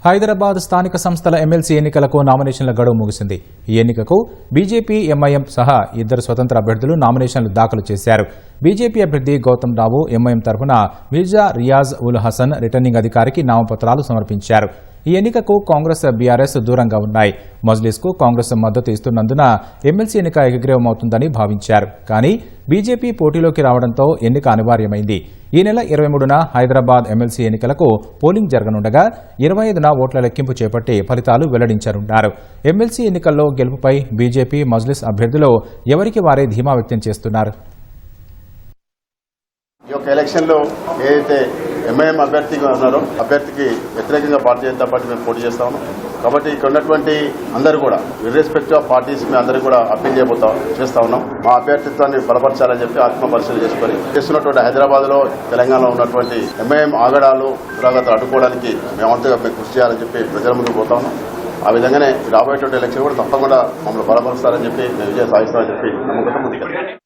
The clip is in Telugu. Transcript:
హైదరాబాద్ స్థానిక సంస్థల ఎమ్మెల్సీ ఎన్నికలకు నామినేషన్ల గడువు ముగిసింది. ఈ ఎన్నికకు బీజేపీ, ఎంఐఎం సహా ఇద్దరు స్వతంత్ర అభ్యర్థులు నామినేషన్లు దాఖలు చేశారు. బీజేపీ అభ్యర్థి గౌతమ్ రావు, ఎంఐఎం తరఫున మిర్జా రియాజ్ ఉల్ హసన్ రిటర్నింగ్ అధికారికి నామపత్రాలు సమర్పించారు. ఈ ఎన్నికకు కాంగ్రెస్, బీఆర్ఎస్ దూరంగా ఉన్నాయి. మజ్లిస్కు కాంగ్రెస్ మద్దతు ఇస్తున్నందున ఎమ్మెల్సీ ఎన్నిక ఏకగ్రీవమవుతుందని భావించారు. కానీ బీజేపీ పోటీలోకి రావడంతో ఎన్నిక అనివార్యమైంది. ఈ నెల 23న హైదరాబాద్ ఎమ్మెల్సీ ఎన్నికలకు పోలింగ్ జరగనుండగా 25న ఓట్ల లెక్కింపు చేపట్టి ఫలితాలు వెల్లడించనున్నారు. ఎమ్మెల్సీ ఎన్నికల్లో గెలుపుపై బీజేపీ, మజ్లిస్ అభ్యర్థులు ఎవరికి వారే ధీమా వ్యక్తం చేస్తున్నారు. ఈ యొక్క ఎలక్షన్లో ఏదైతే ఎంఐఎం అభ్యర్థిగా ఉన్నారో అభ్యర్థికి వ్యతిరేకంగా భారతీయ జనతా పార్టీ మేము పోటీ చేస్తా ఉన్నాం. కాబట్టి ఇక్కడ ఉన్నటువంటి అందరూ కూడా ఇర్రెస్పెక్టివ్ ఆఫ్ పార్టీస్ మేము అందరూ కూడా అప్పీల్ చేస్తా ఉన్నాం. మా అభ్యర్థిత్వాన్ని బలపరచాలని చెప్పి ఆత్మ పరిశీలన చేసుకొని చేస్తున్నటువంటి హైదరాబాద్లో, తెలంగాణలో ఉన్నటువంటి ఎంఐఎం ఆగడాలు పురాగతులు అడ్డుకోవడానికి మేమంతగా కృషి చేయాలని చెప్పి ప్రజల ముందుకు పోతా ఉన్నాం. ఆ విధంగానే రాబోయేటువంటి ఎలక్షన్ కూడా తప్పకుండా మమ్మల్ని బలపరుస్తారని చెప్పి మేము విజయం సాధిస్తామని చెప్పి నమ్మకంతో ముందుకెళ్తాం.